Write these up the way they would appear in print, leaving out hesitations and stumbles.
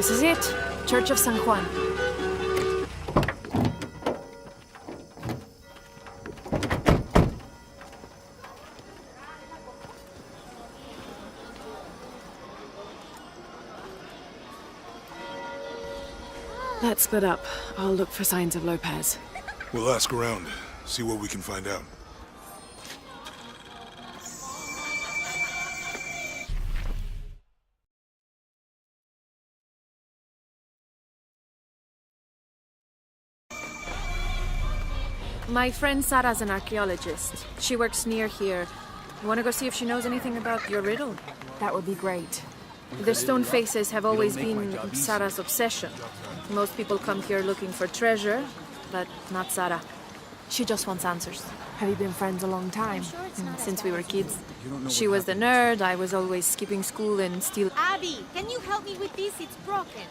This is it. Church of San Juan. Let's split up. I'll look for signs of Lopez. We'll ask around, see what we can find out. My friend Sarah's an archaeologist. She works near here. You want to go see if she knows anything about your riddle? That would be great. The stone faces have always been Sarah's obsession. Most people come here looking for treasure, but not Sarah. She just wants answers. Have you been friends a long time? Since we were kids. She was the nerd, I was always skipping school and still... Abby, can you help me with this? It's broken.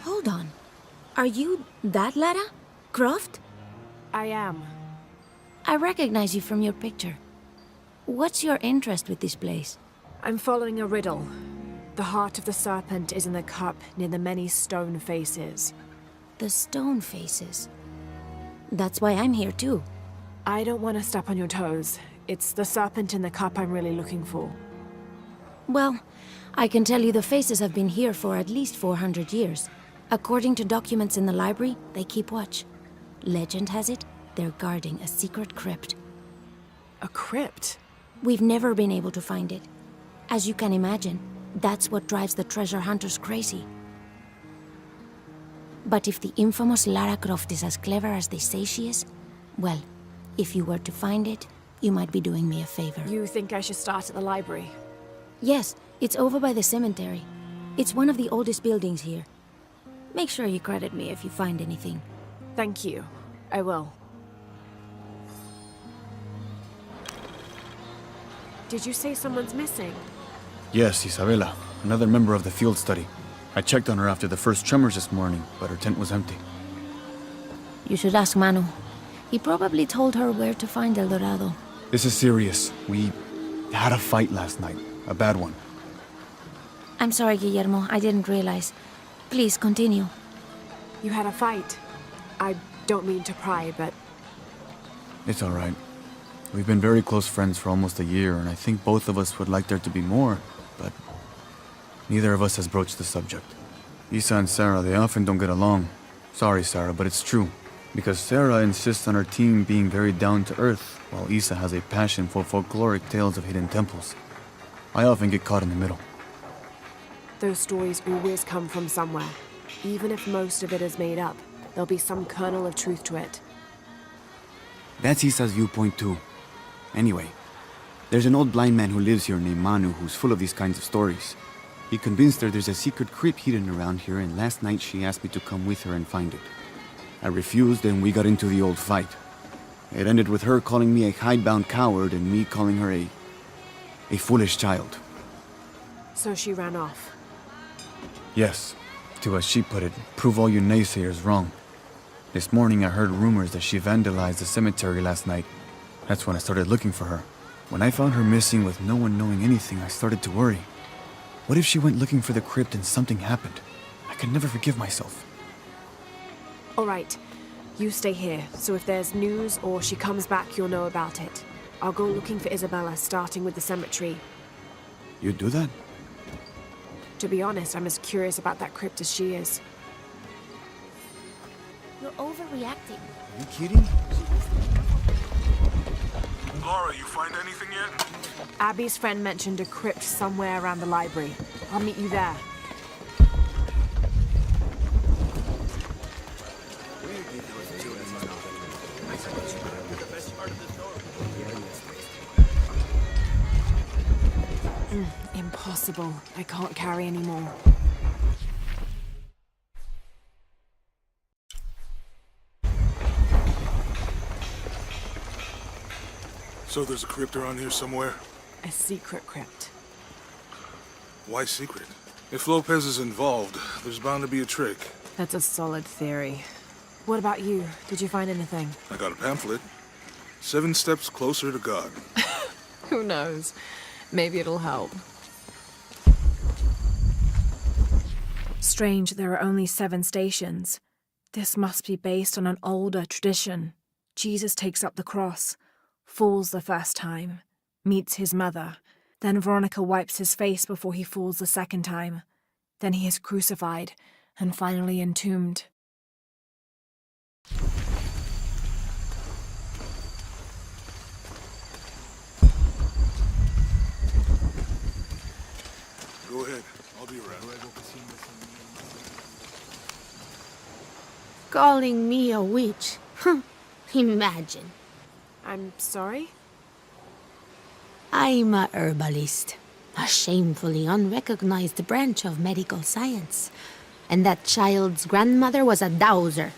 Hold on. Are you that Lara? Croft? I am. I recognize you from your picture. What's your interest with this place? I'm following a riddle. The heart of the serpent is in the cup near the many stone faces. The stone faces. That's why I'm here too. I don't want to step on your toes. It's the serpent in the cup I'm really looking for. Well, I can tell you the faces have been here for at least 400 years. According to documents in the library, they keep watch. Legend has it, they're guarding a secret crypt. A crypt? We've never been able to find it. As you can imagine, that's what drives the treasure hunters crazy. But if the infamous Lara Croft is as clever as they say she is, well, if you were to find it, you might be doing me a favor. You think I should start at the library? Yes, it's over by the cemetery. It's one of the oldest buildings here. Make sure you credit me if you find anything. Thank you. I will. Did you say someone's missing? Yes, Isabela, another member of the field study. I checked on her after the first tremors this morning, but her tent was empty. You should ask Manu. He probably told her where to find El Dorado. This is serious. We had a fight last night. A bad one. I'm sorry, Guillermo. I didn't realize. Please, continue. You had a fight. I don't mean to pry, but... It's all right. We've been very close friends for almost a year, and I think both of us would like there to be more, but neither of us has broached the subject. Isa and Sarah, they often don't get along. Sorry, Sarah, but it's true. Because Sarah insists on her team being very down to earth, while Isa has a passion for folkloric tales of hidden temples. I often get caught in the middle. Those stories always come from somewhere. Even if most of it is made up, there'll be some kernel of truth to it. That's Isa's viewpoint too. Anyway, there's an old blind man who lives here named Manu who's full of these kinds of stories. He convinced her there's a secret crypt hidden around here, and last night she asked me to come with her and find it. I refused, and we got into the old fight. It ended with her calling me a hidebound coward and me calling her a foolish child. So she ran off. Yes, to as she put it, prove all you naysayers wrong. This morning I heard rumors that she vandalized the cemetery last night. That's when I started looking for her. When I found her missing with no one knowing anything, I started to worry. What if she went looking for the crypt and something happened? I could never forgive myself. All right, you stay here, so if there's news or she comes back, you'll know about it. I'll go looking for Isabella, starting with the cemetery. You'd do that? To be honest, I'm as curious about that crypt as she is. You're overreacting. Are you kidding? Lara, you find anything yet? Abby's friend mentioned a crypt somewhere around the library. I'll meet you there. Impossible. I can't carry anymore. So there's a crypt around here somewhere? A secret crypt. Why secret? If Lopez is involved, there's bound to be a trick. That's a solid theory. What about you? Did you find anything? I got a pamphlet. 7 Steps Closer to God. Who knows? Maybe it'll help. Strange there are only 7 stations. This must be based on an older tradition. Jesus takes up the cross, falls the first time, meets his mother. Then Veronica wipes his face before he falls the second time. Then he is crucified and finally entombed. Go ahead. I'll be around. Calling me a witch? Imagine. I'm sorry? I'm a herbalist, a shamefully unrecognized branch of medical science. And that child's grandmother was a dowser.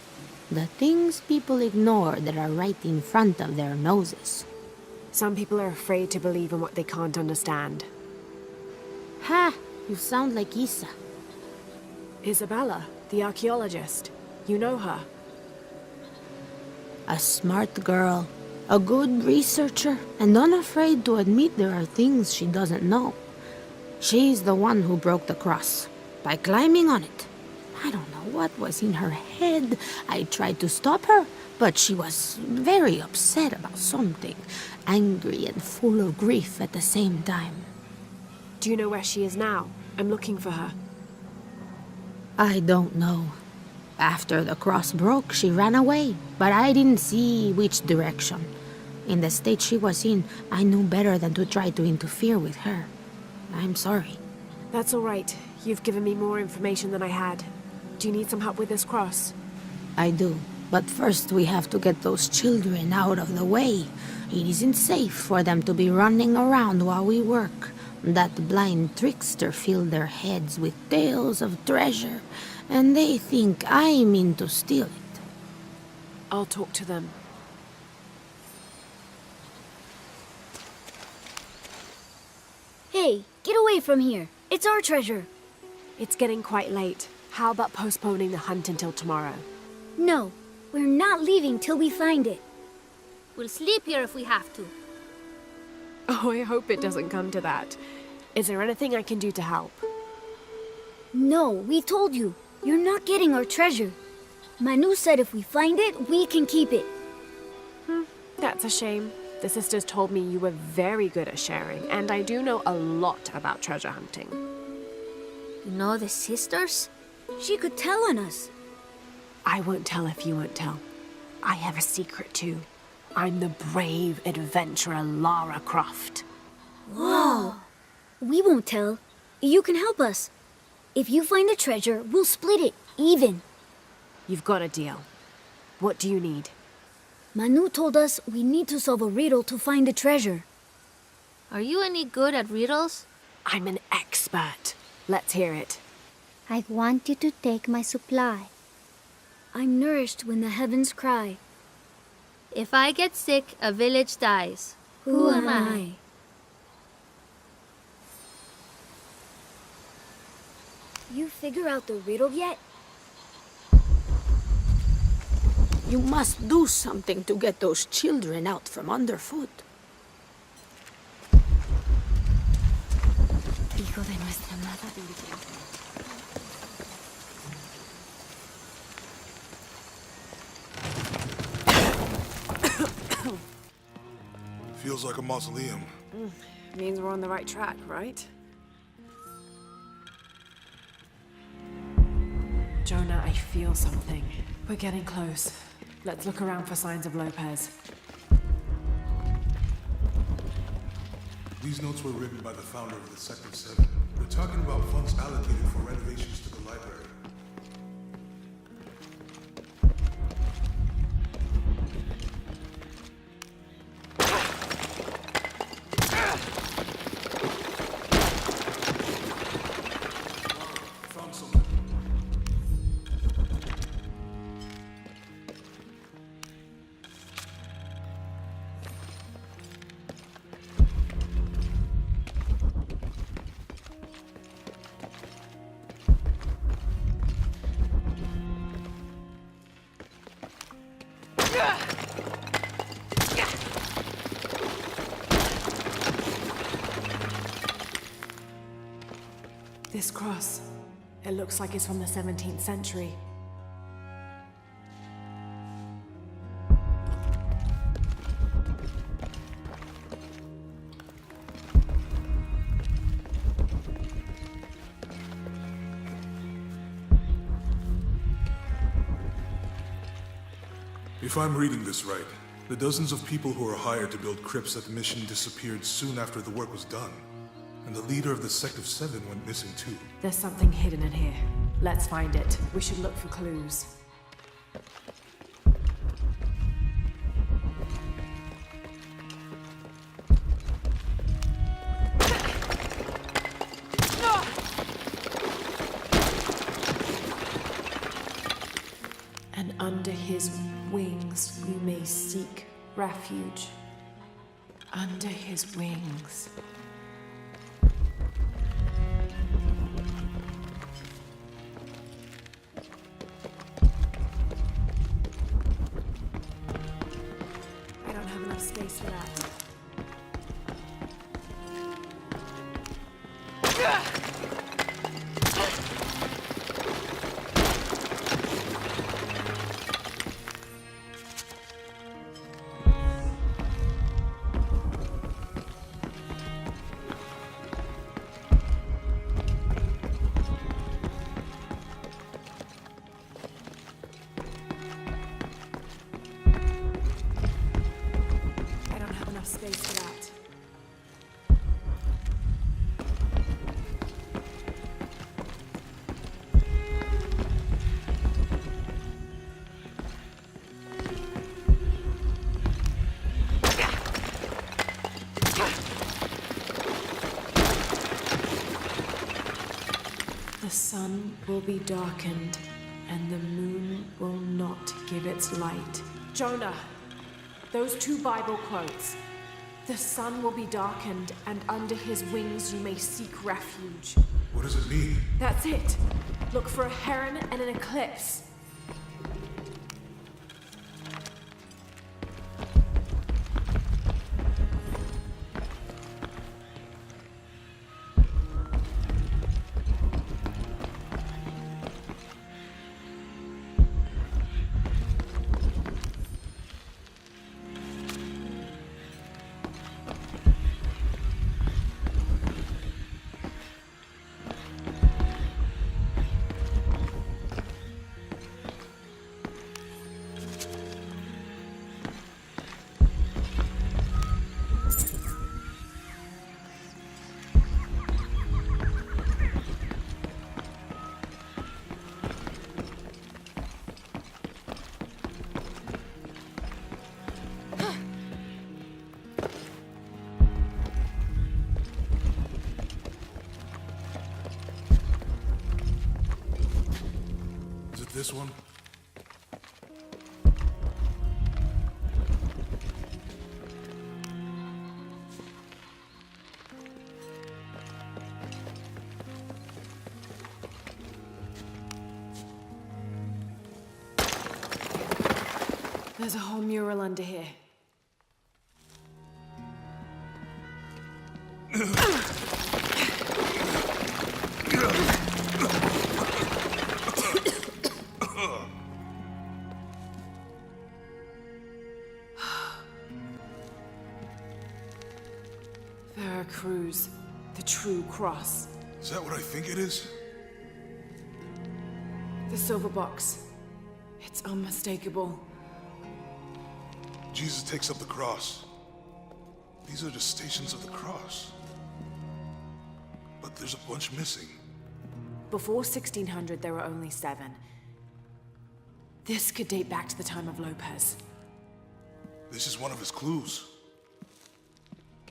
The things people ignore that are right in front of their noses. Some people are afraid to believe in what they can't understand. Ha! You sound like Isa. Isabella, the archaeologist. You know her. A smart girl, a good researcher, and unafraid to admit there are things she doesn't know. She's the one who broke the cross, by climbing on it. I don't know what was in her head. I tried to stop her, but she was very upset about something, angry and full of grief at the same time. Do you know where she is now? I'm looking for her. I don't know. After the cross broke, she ran away, but I didn't see which direction. In the state she was in, I knew better than to try to interfere with her. I'm sorry. That's all right. You've given me more information than I had. Do you need some help with this cross? I do, but first we have to get those children out of the way. It isn't safe for them to be running around while we work. That blind trickster filled their heads with tales of treasure, and they think I mean to steal it. I'll talk to them. Hey, get away from here. It's our treasure. It's getting quite late. How about postponing the hunt until tomorrow? No, we're not leaving till we find it. We'll sleep here if we have to. Oh, I hope it doesn't come to that. Is there anything I can do to help? No, we told you. You're not getting our treasure. Manu said if we find it, we can keep it. That's a shame. The sisters told me you were very good at sharing, and I do know a lot about treasure hunting. You know the sisters? She could tell on us. I won't tell if you won't tell. I have a secret too. I'm the brave adventurer Lara Croft. Whoa! We won't tell. You can help us. If you find the treasure, we'll split it, even. You've got a deal. What do you need? Manu told us we need to solve a riddle to find the treasure. Are you any good at riddles? I'm an expert. Let's hear it. I want you to take my supply. I'm nourished when the heavens cry. If I get sick, a village dies. Who am I? You figure out the riddle yet? You must do something to get those children out from underfoot. Hijo de nuestra amada Virgen. Feels like a mausoleum. Means we're on the right track, right? Jonah, I feel something. We're getting close. Let's look around for signs of Lopez. These notes were written by the founder of the Sector 7. They're talking about funds allocated for renovations to the library. Found something. This cross. It looks like it's from the 17th century. If I'm reading this right, the dozens of people who were hired to build crypts at the mission disappeared soon after the work was done. And the leader of the Sect of Seven went missing too. There's something hidden in here. Let's find it. We should look for clues. And under his wings we may seek refuge. Under his wings. I don't have enough space for that. Space for that. The sun will be darkened, and the moon will not give its light. Jonah, those two Bible quotes. The sun will be darkened, and under his wings you may seek refuge. What does it mean? That's it. Look for a heron and an eclipse. This one? There's a whole mural under here. Veracruz, the true cross. Is that what I think it is? The silver box. It's unmistakable. Jesus takes up the cross. These are just stations of the cross. But there's a bunch missing. Before 1600, there were only 7. This could date back to the time of Lopez. This is one of his clues.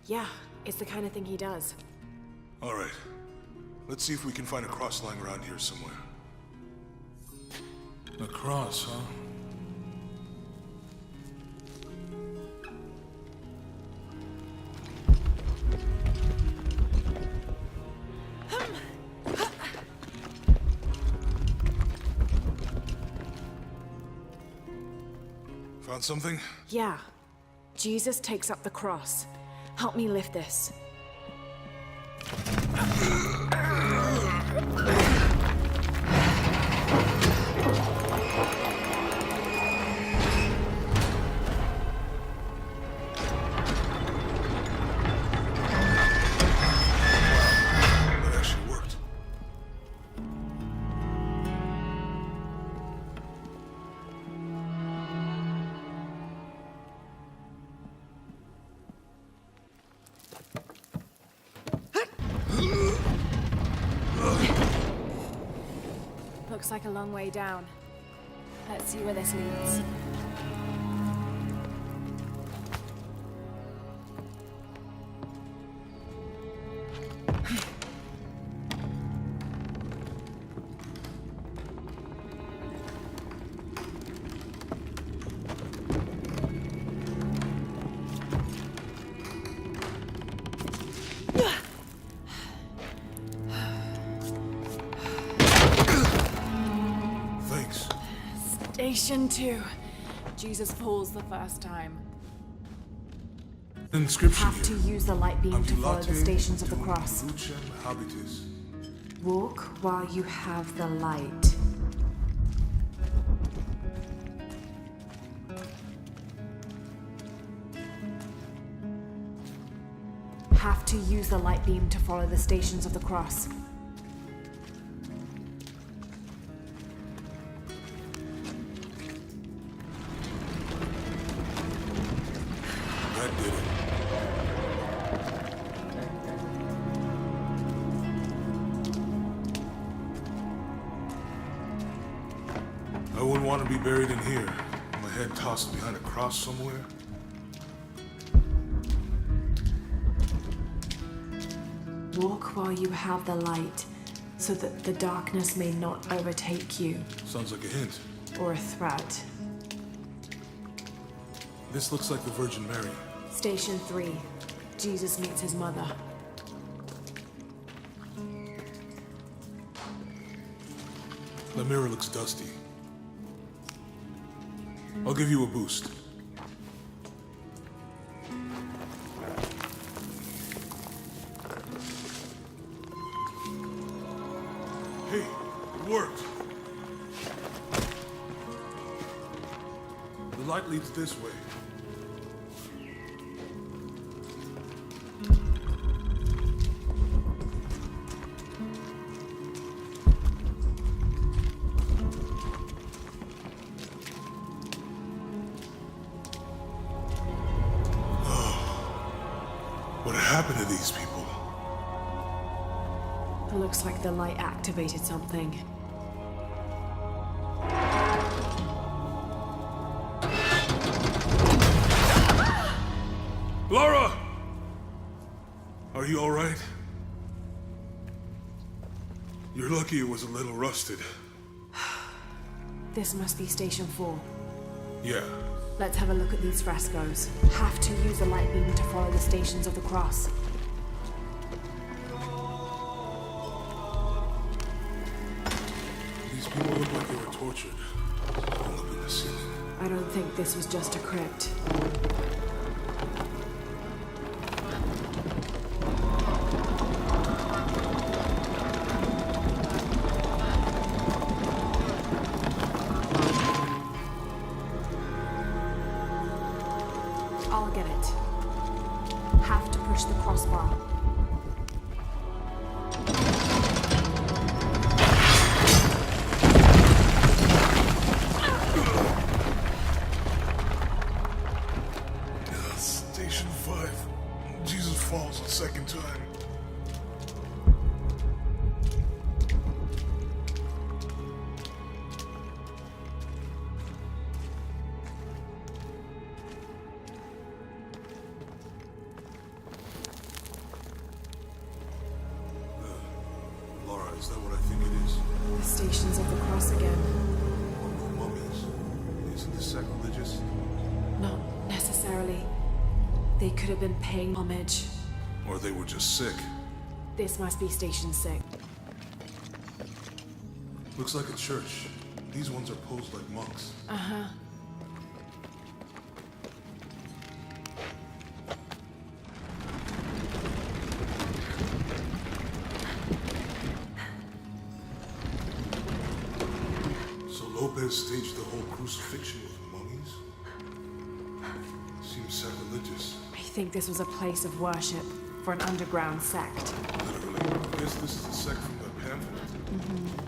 Yeah, it's the kind of thing he does. All right. Let's see if we can find a cross lying around here somewhere. A cross, huh? Found something? Yeah. Jesus takes up the cross. Help me lift this. Looks like a long way down. Let's see where this leads. Thanks. Station 2. Jesus falls the first time. Inscription Have to here. use the light beam to follow the Ambulate stations of the dum cross. lucem habitis. Walk while you have the light. Have to use the light beam to follow the stations of the cross. That did it. I wouldn't want to be buried in here. My head tossed behind a cross somewhere. Walk while you have the light, so that the darkness may not overtake you, Sounds like a hint. or a threat. This looks like the Virgin Mary. Station 3. Jesus meets his mother. The mirror looks dusty. I'll give you a boost. Hey, it worked. The light leads this way. What happened to these people? It looks like the light activated something. Lara! Are you all right? You're lucky it was a little rusted. This must be Station 4. Yeah. Let's have a look at these frescoes. Have to use the light beam to follow the stations of the cross. These people look like they were tortured. All up in the ceiling. I don't think this was just a crypt. I'll get it. Have to push the crossbar. Station 5. Jesus falls a second time. Lara, is that what I think it is? The stations of the cross again. One with mummies. Isn't this sacrilegious? Not necessarily. They could have been paying homage. Or they were just sick. This must be Station 6. Looks like a church. These ones are posed like monks. Uh-huh. So Lopez staged the whole crucifixion with mummies? Seems sacrilegious. I think this was a place of worship for an underground sect. Literally. I guess this is a sect from the pamphlet.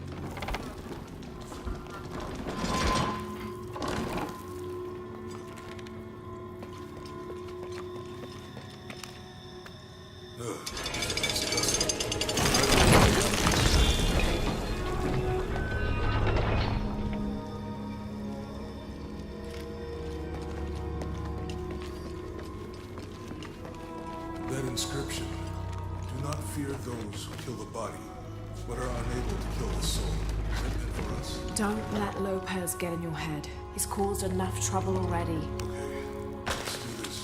inscription. Do not fear those who kill the body, but are unable to kill the soul. Is that meant for us? Don't let Lopez get in your head. He's caused enough trouble already. Okay, let's do this.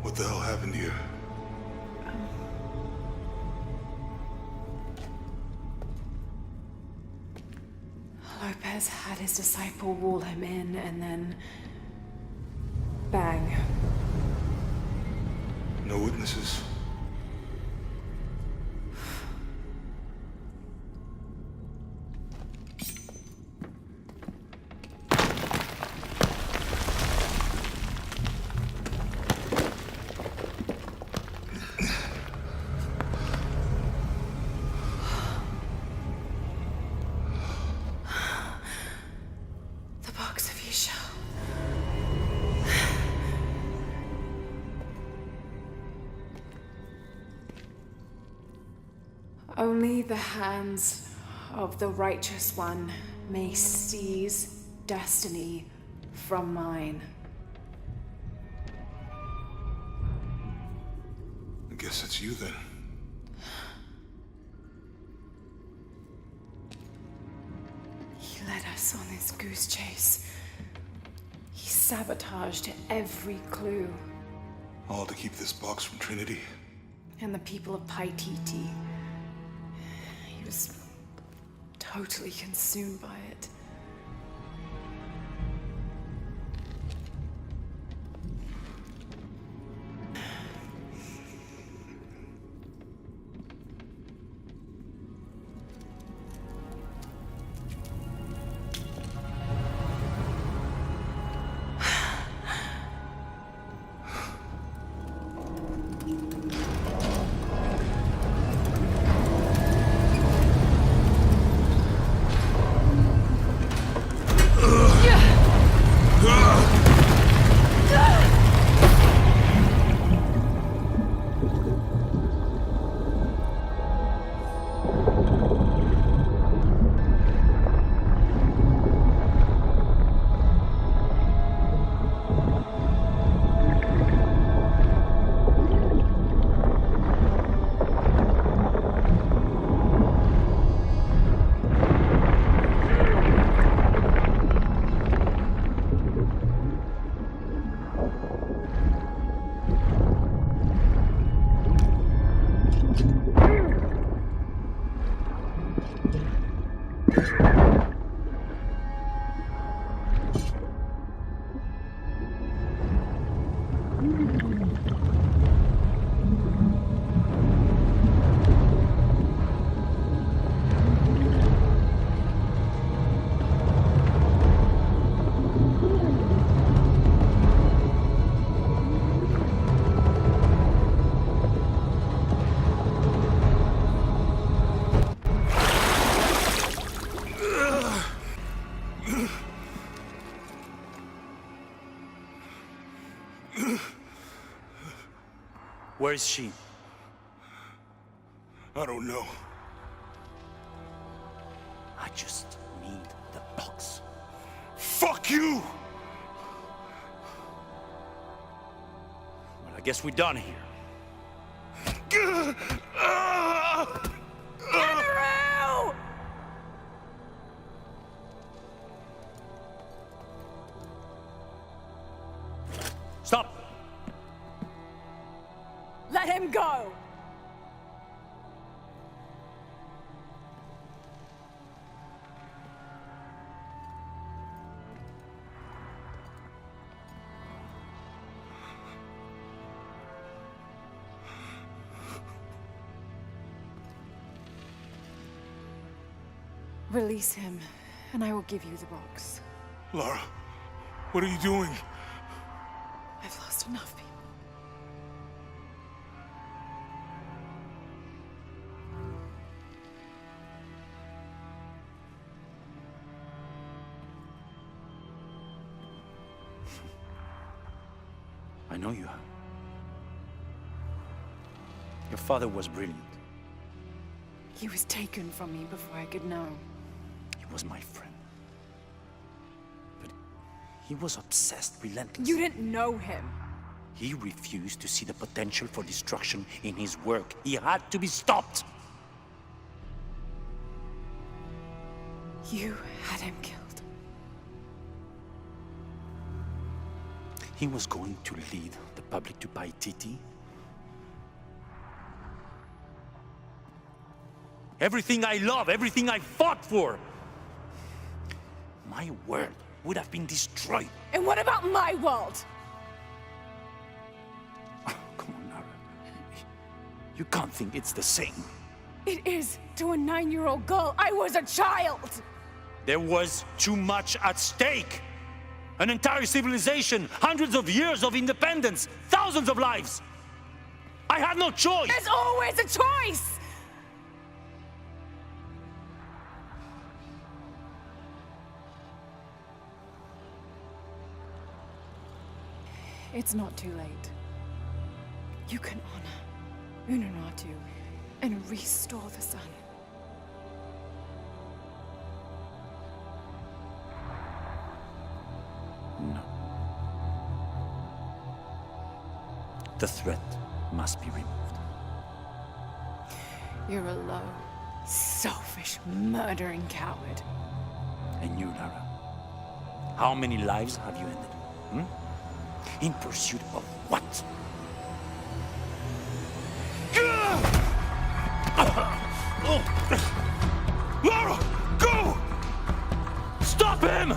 What the hell happened here? Lopez had his disciple wall him in, and then... bang. No witnesses? The box of Isha. Only the hands of the righteous one may seize destiny from mine. I guess it's you then. He led us on this goose chase. He sabotaged every clue. All to keep this box from Trinity? And the people of Paititi. He was totally consumed by it. Where is she? I don't know. I just need the box. Fuck you! Well, I guess we're done here. Amaru! Stop! Let him go! Release him, and I will give you the box. Lara, what are you doing? I've lost enough people. I know you have. Your father was brilliant. He was taken from me before I could know. He was my friend. But he was obsessed, relentless. You didn't know him. He refused to see the potential for destruction in his work. He had to be stopped. You had him killed. He was going to lead the public to Paititi. Everything I love, everything I fought for. My world would have been destroyed. And what about my world? Oh, come on, Lara. You can't think it's the same. It is to a 9-year-old girl. I was a child. There was too much at stake. An entire civilization, hundreds of years of independence, thousands of lives. I had no choice. There's always a choice. It's not too late. You can honor Unuratu and restore the sun. No. The threat must be removed. You're a low, selfish, murdering coward. And you, Lara? How many lives have you ended? In pursuit of what? Lara, go! Stop him!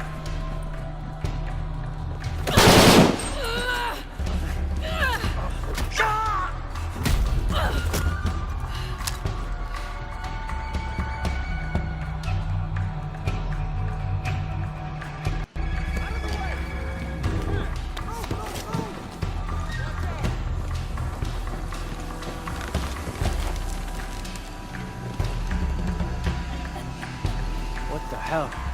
What the hell?